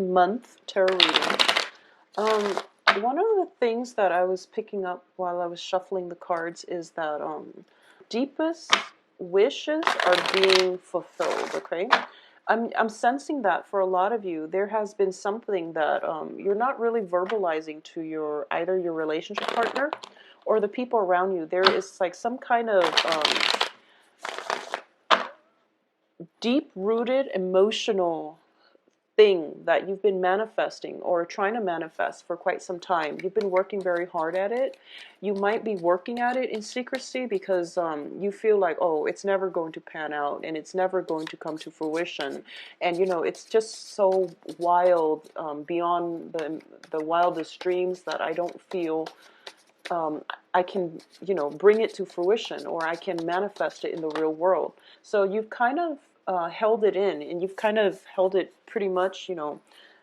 month tarot reading. Um, One of the things that I was picking up while I was shuffling the cards is that deepest wishes are being fulfilled. Okay, I'm sensing that for a lot of you, there has been something that you're not really verbalizing to your either your relationship partner or the people around you. There is like some kind of deep-rooted emotional thing that you've been manifesting or trying to manifest for quite some time. You've been working very hard at it. You might be working at it in secrecy because you feel like, oh, it's never going to pan out and it's never going to come to fruition. And, you know, it's just so wild, beyond the wildest dreams, that I don't feel I can, you know, bring it to fruition, or I can manifest it in the real world. So you've kind of held it in, and you've kind of held it pretty much, you know,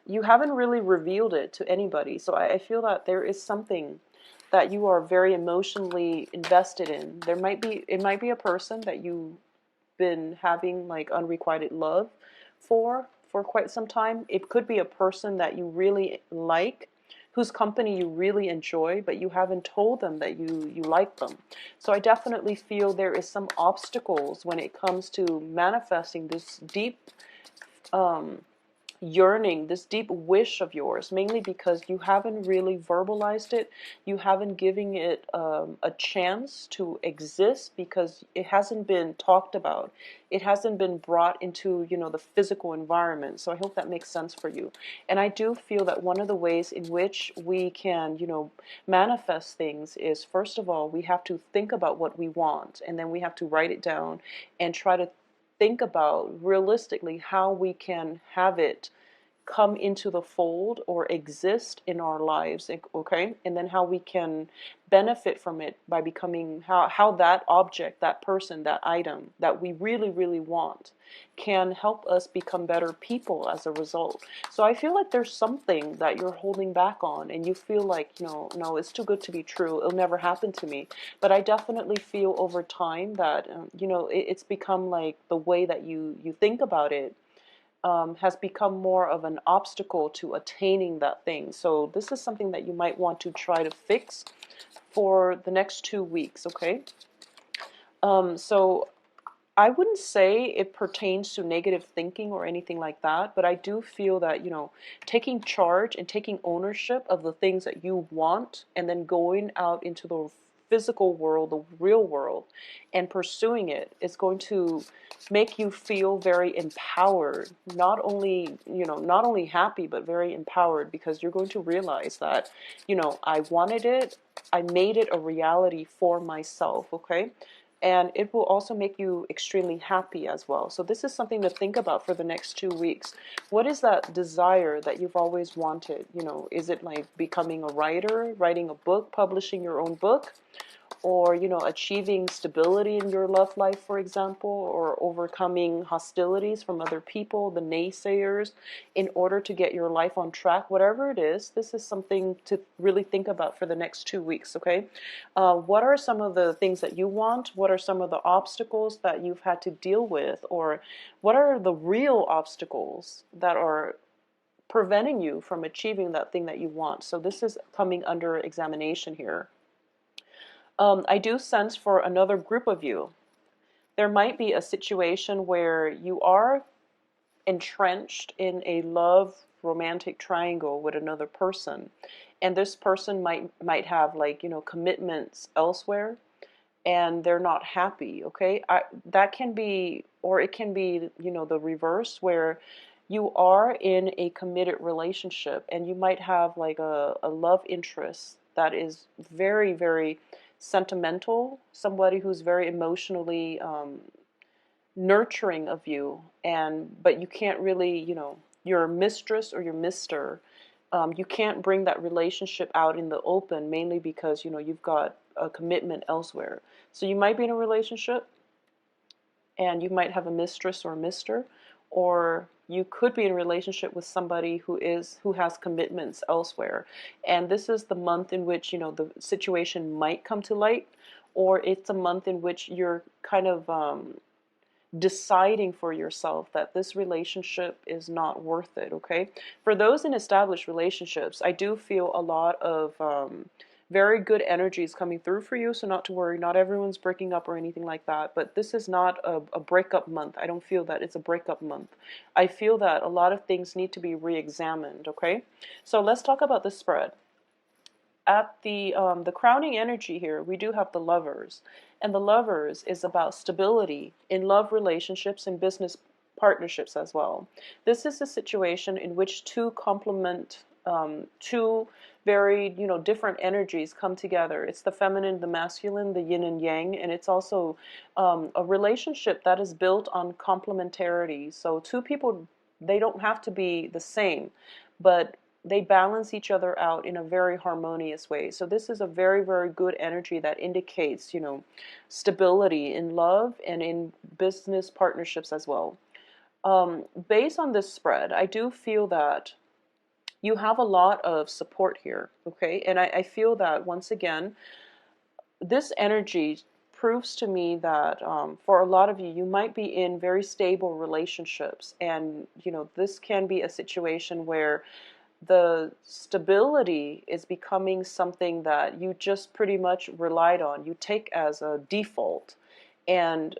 you haven't really revealed it to anybody. So I feel that there is something that you are very emotionally invested in. It might be a person that you've been having like unrequited love for quite some time. It could be a person that you really like, whose company you really enjoy, but you haven't told them that you like them. So I definitely feel there is some obstacles when it comes to manifesting this deep um, yearning, this deep wish of yours, mainly because you haven't really verbalized it. You haven't given it a chance to exist because it hasn't been talked about. It hasn't been brought into, you know, the physical environment. So I hope that makes sense for you. And I do feel that one of the ways in which we can, you know, manifest things is, first of all, we have to think about what we want, and then we have to write it down and try to think about realistically how we can have it come into the fold or exist in our lives, okay? And then how we can benefit from it by becoming, how that object, that person, that item that we really, really want can help us become better people as a result. So I feel like there's something that you're holding back on, and you feel like, you know, no, it's too good to be true. It'll never happen to me. But I definitely feel over time that, you know, it's become like the way that you think about it has become more of an obstacle to attaining that thing. So this is something that you might want to try to fix for the next 2 weeks, okay? So I wouldn't say it pertains to negative thinking or anything like that, but I do feel that, you know, taking charge and taking ownership of the things that you want and then going out into the physical world, the real world, and pursuing it is going to make you feel very empowered. Not only, you know, not only happy, but very empowered, because you're going to realize that, you know, I wanted it, I made it a reality for myself, okay? And it will also make you extremely happy as well. So this is something to think about for the next 2 weeks. What is that desire that you've always wanted? You know, is it like becoming a writer, writing a book, publishing your own book? Or, you know, achieving stability in your love life, for example, or overcoming hostilities from other people, the naysayers, in order to get your life on track. Whatever it is, this is something to really think about for the next 2 weeks, okay? What are some of the things that you want? What are some of the obstacles that you've had to deal with? Or what are the real obstacles that are preventing you from achieving that thing that you want? So this is coming under examination here. I do sense for another group of you, there might be a situation where you are entrenched in a love romantic triangle with another person, and this person might have, like, you know, commitments elsewhere, and they're not happy, okay? That can be, or it can be, you know, the reverse, where you are in a committed relationship and you might have like a love interest that is very, very sentimental, somebody who's very emotionally nurturing of you, and but you can't really, you know, your mistress or your mister, you can't bring that relationship out in the open, mainly because, you know, you've got a commitment elsewhere. So you might be in a relationship and you might have a mistress or a mister, or you could be in a relationship with somebody who has commitments elsewhere. And this is the month in which, you know, the situation might come to light, or it's a month in which you're kind of deciding for yourself that this relationship is not worth it, okay? For those in established relationships, I do feel a lot of very good energies coming through for you, so not to worry, not everyone's breaking up or anything like that, but this is not a breakup month. I don't feel that it's a breakup month. I feel that a lot of things need to be re-examined, okay? So let's talk about the spread. At the crowning energy here, we do have the Lovers, and the Lovers is about stability in love relationships and business partnerships as well. This is a situation in which two complement, two very different energies come together. It's the feminine, the masculine, the yin and yang, and it's also a relationship that is built on complementarity. So two people, they don't have to be the same, but they balance each other out in a very harmonious way. So this is a very, very good energy that indicates, stability in love and in business partnerships as well. Based on this spread, I do feel that you have a lot of support here, okay? And I feel that, once again, this energy proves to me that for a lot of you, you might be in very stable relationships. And, this can be a situation where the stability is becoming something that you just pretty much relied on. You take as a default. And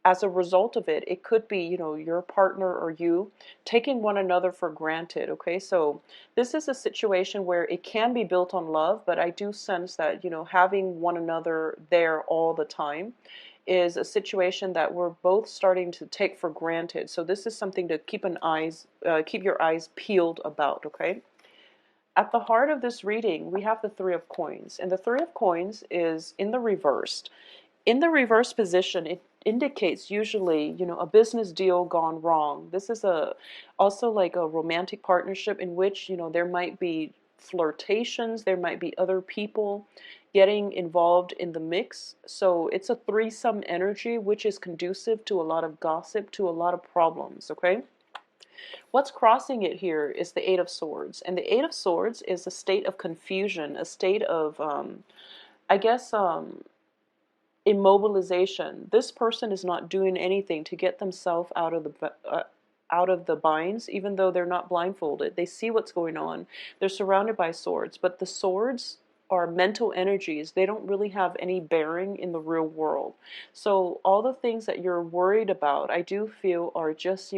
as a result of it, it could be, your partner or you taking one another for granted, okay? So this is a situation where it can be built on love, but I do sense that, having one another there all the time is a situation that we're both starting to take for granted. So this is something to keep your eyes peeled about, okay? At the heart of this reading, we have the Three of Coins, and the Three of Coins is in the reversed. In the reverse position, it indicates usually, a business deal gone wrong. This is also like a romantic partnership in which, there might be flirtations, there might be other people getting involved in the mix. So it's a threesome energy, which is conducive to a lot of gossip, to a lot of problems, okay? What's crossing it here is the Eight of Swords. And the Eight of Swords is a state of confusion, a state of, I guess, immobilization. This person is not doing anything to get themselves out of the binds, even though they're not blindfolded. They see what's going on. They're surrounded by swords, but the swords are mental energies. They don't really have any bearing in the real world. So all the things that you're worried about, I do feel are just,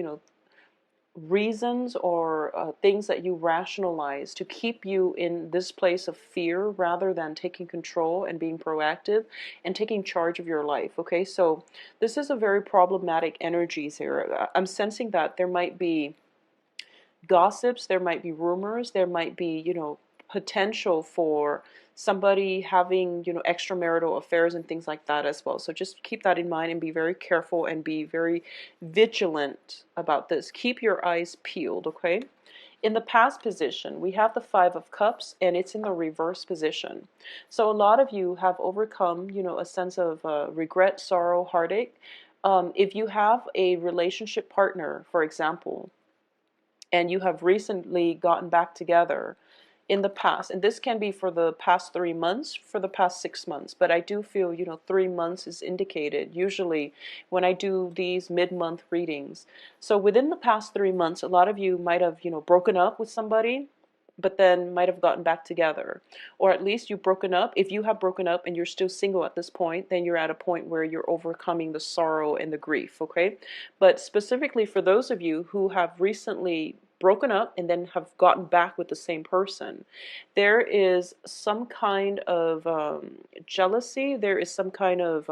reasons or things that you rationalize to keep you in this place of fear rather than taking control and being proactive and taking charge of your life, okay? So this is a very problematic energies here. I'm sensing that there might be gossips, there might be rumors, there might be, potential for somebody having, extramarital affairs and things like that as well. So just keep that in mind and be very careful and be very vigilant about this. Keep your eyes peeled, okay? In the past position, we have the Five of Cups, and it's in the reverse position. So a lot of you have overcome, a sense of regret, sorrow, heartache. If you have a relationship partner, for example, and you have recently gotten back together in the past, and this can be for the past 3 months, for the past 6 months, but I do feel, 3 months is indicated usually when I do these mid-month readings. So within the past 3 months, a lot of you might have, broken up with somebody, but then might have gotten back together. Or at least you've broken up. If you have broken up and you're still single at this point, then you're at a point where you're overcoming the sorrow and the grief, okay? But specifically for those of you who have recently broken up and then have gotten back with the same person, there is some kind of jealousy, there is some kind of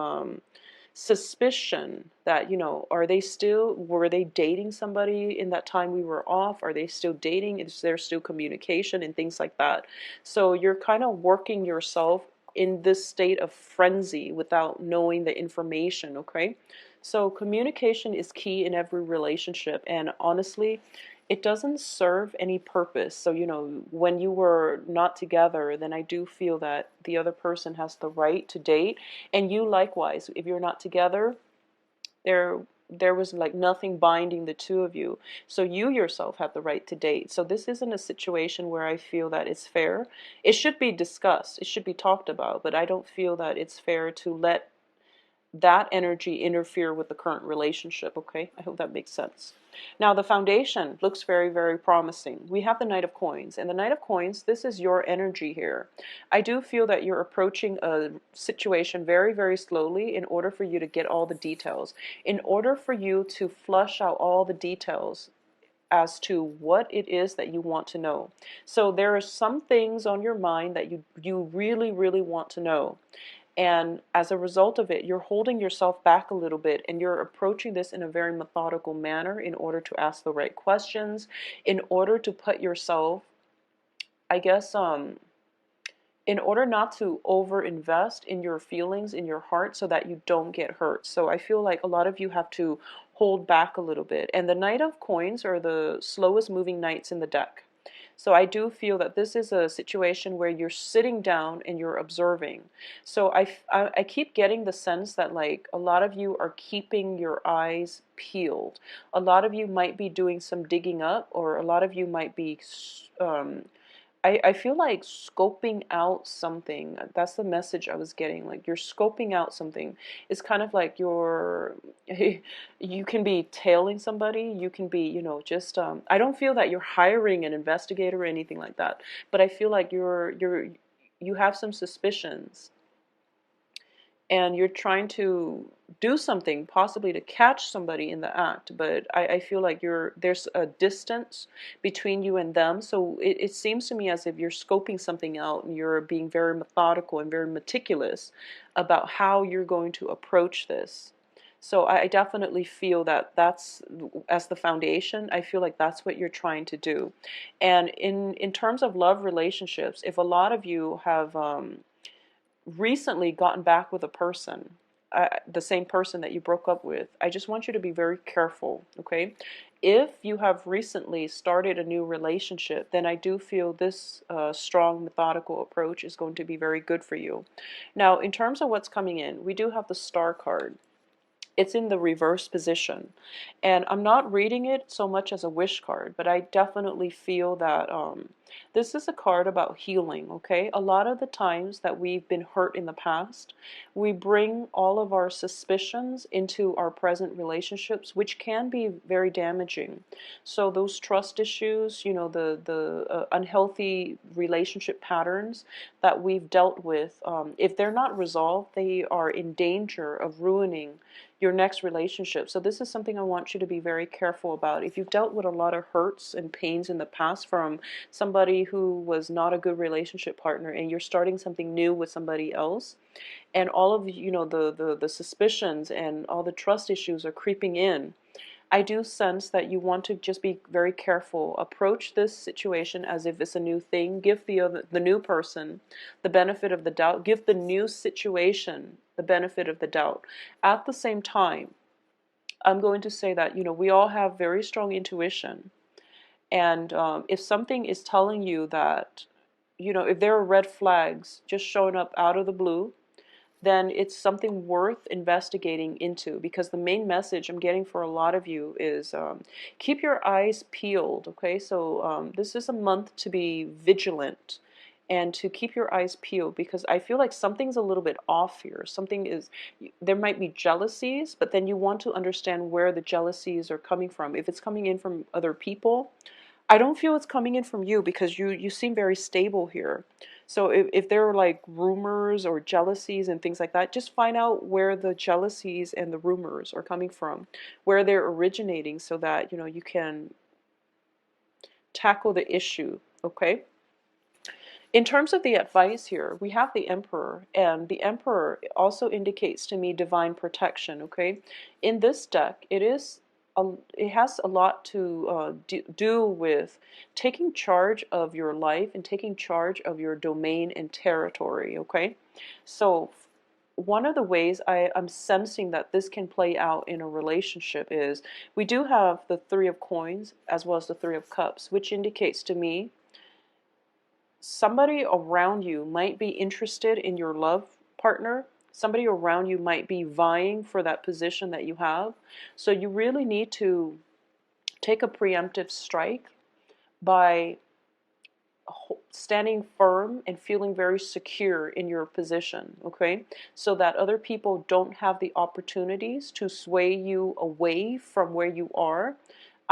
suspicion that, were they dating somebody in that time we were off? Are they still dating? Is there still communication and things like that? So you're kind of working yourself in this state of frenzy without knowing the information, okay? So communication is key in every relationship, and honestly, it doesn't serve any purpose. So, when you were not together, then I do feel that the other person has the right to date. And you likewise, if you're not together, there was like nothing binding the two of you. So you yourself have the right to date. So this isn't a situation where I feel that it's fair. It should be discussed. It should be talked about. But I don't feel that it's fair to let that energy interfere with the current relationship, okay? I hope that makes sense. Now, the foundation looks very, very promising. We have the Knight of Coins, and the Knight of Coins, this is your energy here. I do feel that you're approaching a situation very, very slowly in order for you to get all the details, in order for you to flush out all the details as to what it is that you want to know. So there are some things on your mind that you really, really want to know. And as a result of it, you're holding yourself back a little bit, and you're approaching this in a very methodical manner in order to ask the right questions, in order to put yourself, I guess, in order not to over invest in your feelings, in your heart, so that you don't get hurt. So I feel like a lot of you have to hold back a little bit. And the Knight of Coins are the slowest moving knights in the deck. So I do feel that this is a situation where you're sitting down and you're observing. So I keep getting the sense that like a lot of you are keeping your eyes peeled. A lot of you might be doing some digging up, or a lot of you might be I feel like scoping out something. That's the message I was getting. Like you're scoping out something. It's kind of like you're, you can be tailing somebody. You can be, just, I don't feel that you're hiring an investigator or anything like that. But I feel like you have some suspicions, and you're trying to do something possibly to catch somebody in the act, but I feel like there's a distance between you and them. So it seems to me as if you're scoping something out, and you're being very methodical and very meticulous about how you're going to approach this. So I definitely feel that that's, as the foundation, I feel like that's what you're trying to do. And in terms of love relationships, if a lot of you have recently gotten back with a person, the same person that you broke up with, I just want you to be very careful, okay? If you have recently started a new relationship, then I do feel this strong, methodical approach is going to be very good for you. Now, in terms of what's coming in, we do have the Star card. It's in the reverse position, and I'm not reading it so much as a wish card, but I definitely feel that this is a card about healing, okay? A lot of the times that we've been hurt in the past, we bring all of our suspicions into our present relationships, which can be very damaging. So those trust issues, the unhealthy relationship patterns that we've dealt with, if they're not resolved, they are in danger of ruining your next relationship. So this is something I want you to be very careful about. If you've dealt with a lot of hurts and pains in the past from somebody who was not a good relationship partner, and you're starting something new with somebody else, and all of the suspicions and all the trust issues are creeping in, I do sense that you want to just be very careful. Approach this situation as if it's a new thing. Give the new person the benefit of the doubt. Give the new situation the benefit of the doubt. At the same time, I'm going to say that, we all have very strong intuition. And if something is telling you that, if there are red flags just showing up out of the blue, then it's something worth investigating into, because the main message I'm getting for a lot of you is keep your eyes peeled, okay? So this is a month to be vigilant and to keep your eyes peeled, because I feel like something's a little bit off here. There might be jealousies, but then you want to understand where the jealousies are coming from. If it's coming in from other people, I don't feel it's coming in from you, because you seem very stable here. So if there are like rumors or jealousies and things like that, just find out where the jealousies and the rumors are coming from, where they're originating, so that you can tackle the issue, okay? In terms of the advice here, we have the Emperor, and the Emperor also indicates to me divine protection, okay? In this deck, it has a lot to do with taking charge of your life and taking charge of your domain and territory, okay? So one of the ways I'm sensing that this can play out in a relationship is we do have the Three of Coins as well as the Three of Cups, which indicates to me somebody around you might be interested in your love partner. Somebody around you might be vying for that position that you have. So you really need to take a preemptive strike by standing firm and feeling very secure in your position, okay? So that other people don't have the opportunities to sway you away from where you are,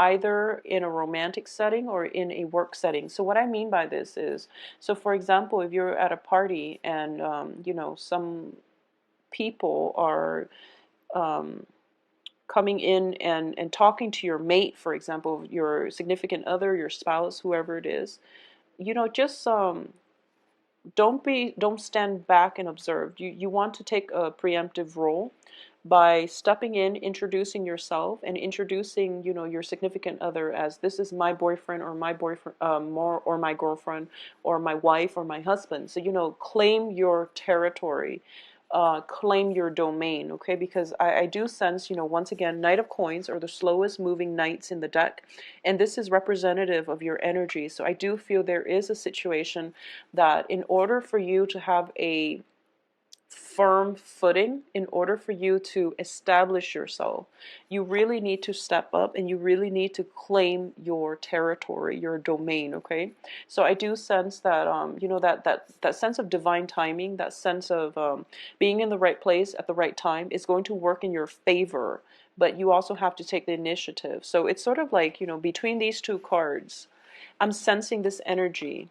either in a romantic setting or in a work setting. So what I mean by this is, so for example, if you're at a party and, some people are coming in and talking to your mate, for example, your significant other, your spouse, whoever it is, just don't stand back and observe. You want to take a preemptive role by stepping in, introducing yourself, and introducing your significant other as, this is my boyfriend or my boyfriend, or my girlfriend or my wife or my husband. So claim your territory, claim your domain, okay? Because I do sense, once again, Knight of Coins are the slowest moving knights in the deck, and this is representative of your energy. So I do feel there is a situation that in order for you to have a firm footing, in order for you to establish yourself, you really need to step up and you really need to claim your territory, your domain, okay? So I do sense that that sense of divine timing, that sense of being in the right place at the right time is going to work in your favor, but you also have to take the initiative. So it's sort of like, between these two cards, I'm sensing this energy.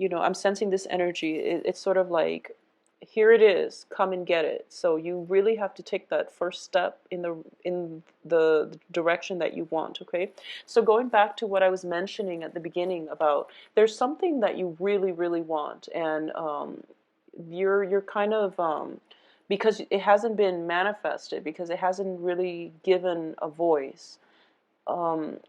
I'm sensing this energy. It's sort of like, here it is, come and get it. So you really have to take that first step in the direction that you want, okay? So going back to what I was mentioning at the beginning about, there's something that you really, really want, and you're kind of because it hasn't been manifested, because it hasn't really given a voice,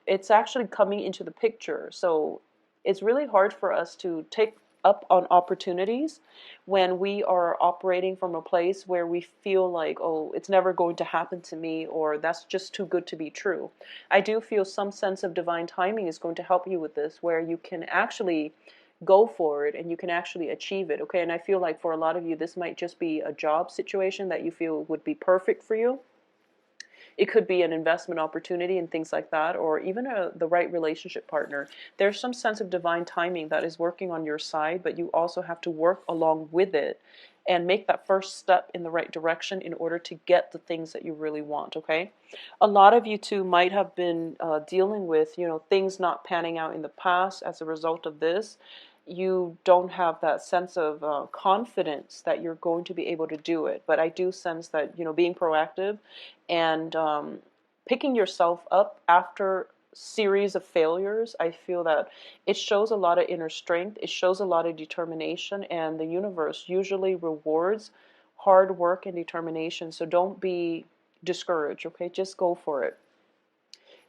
it's actually coming into the picture. So it's really hard for us to take up on opportunities when we are operating from a place where we feel like, oh, it's never going to happen to me, or that's just too good to be true. I do feel some sense of divine timing is going to help you with this, where you can actually go for it and you can actually achieve it, okay? And I feel like for a lot of you, this might just be a job situation that you feel would be perfect for you. It could be an investment opportunity and things like that, or even the right relationship partner. There's some sense of divine timing that is working on your side, but you also have to work along with it and make that first step in the right direction in order to get the things that you really want, okay? A lot of you too might have been dealing with, things not panning out in the past. As a result of this, you don't have that sense of confidence that you're going to be able to do it. But I do sense that, being proactive and picking yourself up after series of failures, I feel that it shows a lot of inner strength, it shows a lot of determination, and the universe usually rewards hard work and determination. So don't be discouraged, okay? Just go for it.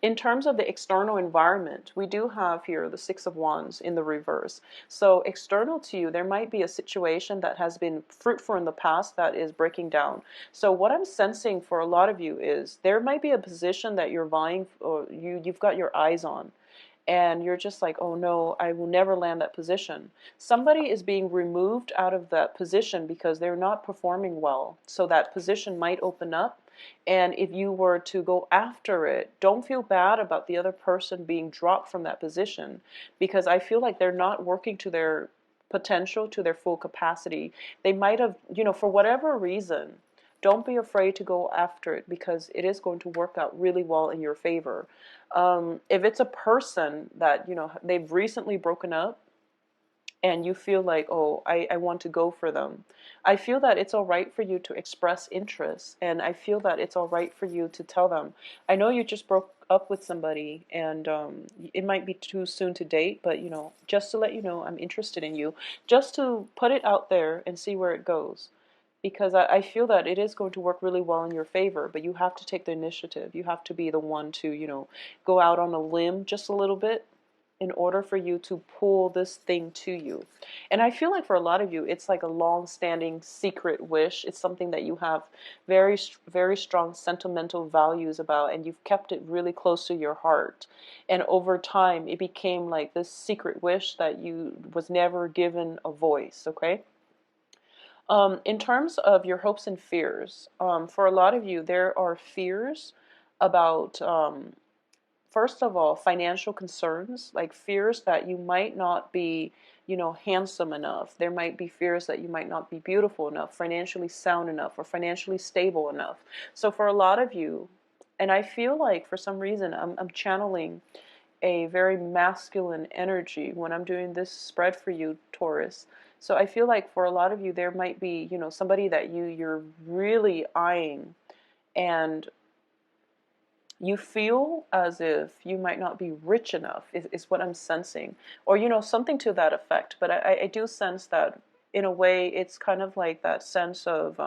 In terms of the external environment, we do have here the Six of Wands in the reverse. So external to you, there might be a situation that has been fruitful in the past that is breaking down. So what I'm sensing for a lot of you is there might be a position that you're vying, or you've got your eyes on, and you're just like, oh no, I will never land that position. Somebody is being removed out of that position because they're not performing well. So that position might open up. And if you were to go after it, don't feel bad about the other person being dropped from that position, because I feel like they're not working to their potential, to their full capacity. They might have, for whatever reason, don't be afraid to go after it, because it is going to work out really well in your favor. If it's a person that, they've recently broken up, and you feel like, oh, I want to go for them, I feel that it's all right for you to express interest. And I feel that it's all right for you to tell them, I know you just broke up with somebody, and it might be too soon to date, but, just to let you know, I'm interested in you. Just to put it out there and see where it goes. Because I feel that it is going to work really well in your favor, but you have to take the initiative. You have to be the one to, go out on a limb just a little bit in order for you to pull this thing to you. And I feel like for a lot of you, it's like a long-standing secret wish. It's something that you have very, very strong sentimental values about, and you've kept it really close to your heart. And over time, it became like this secret wish that you was never given a voice, okay? In terms of your hopes and fears, for a lot of you, there are fears about first of all, financial concerns, like fears that you might not be, handsome enough. There might be fears that you might not be beautiful enough, financially sound enough, or financially stable enough. So for a lot of you, and I feel like for some reason I'm channeling a very masculine energy when I'm doing this spread for you, Taurus. So I feel like for a lot of you, there might be, somebody that you're really eyeing, and you feel as if you might not be rich enough, is what I'm sensing, or something to that effect. But I do sense that in a way it's kind of like that sense of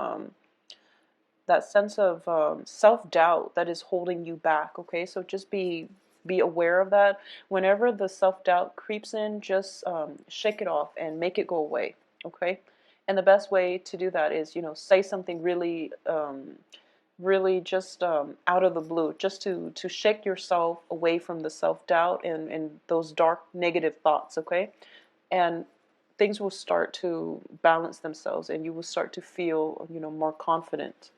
self-doubt that is holding you back. Okay, so just be aware of that. Whenever the self-doubt creeps in, just shake it off and make it go away. Okay, and the best way to do that is say something really just out of the blue, just to shake yourself away from the self-doubt and those dark negative thoughts. Okay, and things will start to balance themselves, and you will start to feel more confident.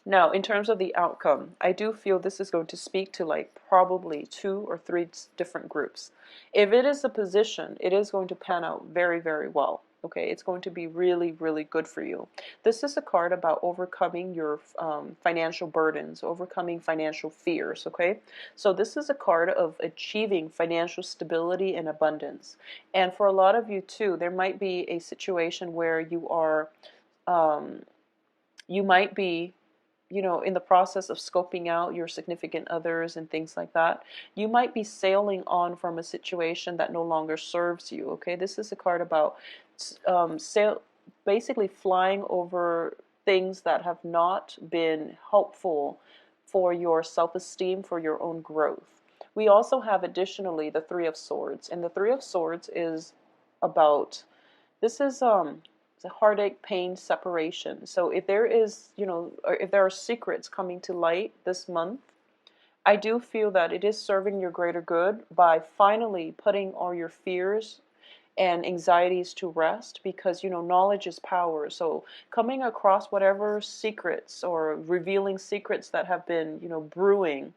Now, in terms of the outcome, I do feel this is going to speak to like probably 2 or 3 different groups. If it is a position, it is going to pan out very, very well. Okay, it's going to be really, really good for you. This is a card about overcoming your financial burdens, overcoming financial fears. Okay, so this is a card of achieving financial stability and abundance. And for a lot of you too, there might be a situation where you might be in the process of scoping out your significant others and things like that. You might be sailing on from a situation that no longer serves you. Okay, this is a card about basically flying over things that have not been helpful for your self-esteem, for your own growth. We also have additionally the Three of Swords, and the Three of Swords is about, this is the heartache, pain, separation. So if there is, or if there are secrets coming to light this month, I do feel that it is serving your greater good by finally putting all your fears and anxieties to rest, because knowledge is power. So coming across whatever secrets or revealing secrets that have been brewing,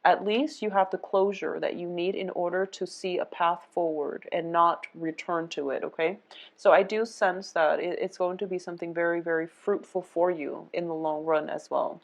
at least you have the closure that you need in order to see a path forward and not return to it. Okay, so I do sense that it's going to be something very, very fruitful for you in the long run as well.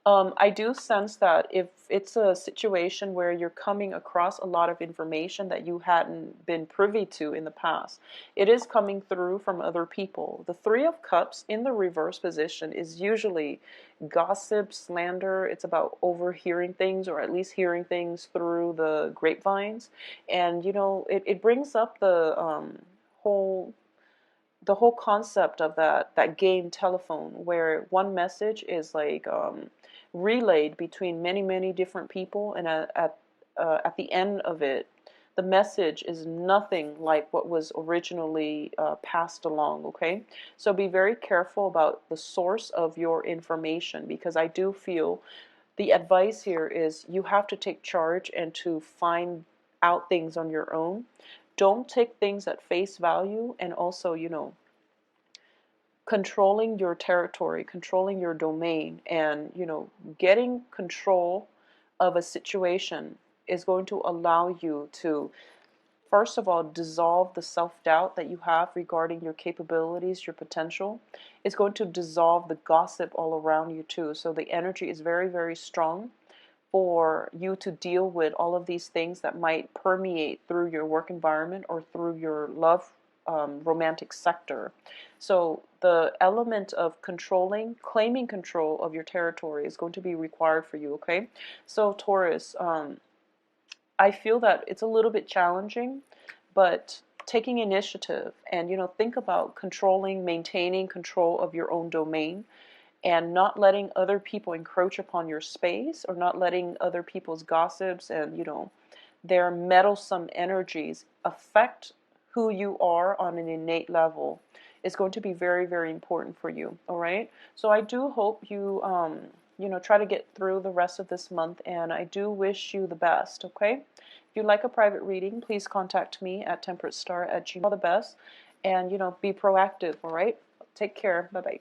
I do sense that if it's a situation where you're coming across a lot of information that you hadn't been privy to in the past, it is coming through from other people. The Three of Cups in the reverse position is usually gossip, slander. It's about overhearing things, or at least hearing things through the grapevines. And it brings up whole the whole concept of that game telephone, where one message is like relayed between many, many different people, and at the end of it, the message is nothing like what was originally passed along. Okay, so be very careful about the source of your information, because I do feel the advice here is you have to take charge and to find out things on your own. Don't take things at face value, and also, controlling your territory, controlling your domain, and, getting control of a situation is going to allow you to, first of all, dissolve the self-doubt that you have regarding your capabilities, your potential. It's going to dissolve the gossip all around you too. So the energy is very, very strong for you to deal with all of these things that might permeate through your work environment or through your love romantic sector. So the element of claiming control of your territory is going to be required for you. Okay, so Taurus, I feel that it's a little bit challenging, but taking initiative and think about maintaining control of your own domain, and not letting other people encroach upon your space, or not letting other people's gossips and their meddlesome energies affect who you are on an innate level, is going to be very, very important for you. All right, so I do hope you try to get through the rest of this month, and I do wish you the best. Okay, if you'd like a private reading, please contact me at temperatestar@gmail.com. All the best, and be proactive. All right, take care. Bye bye.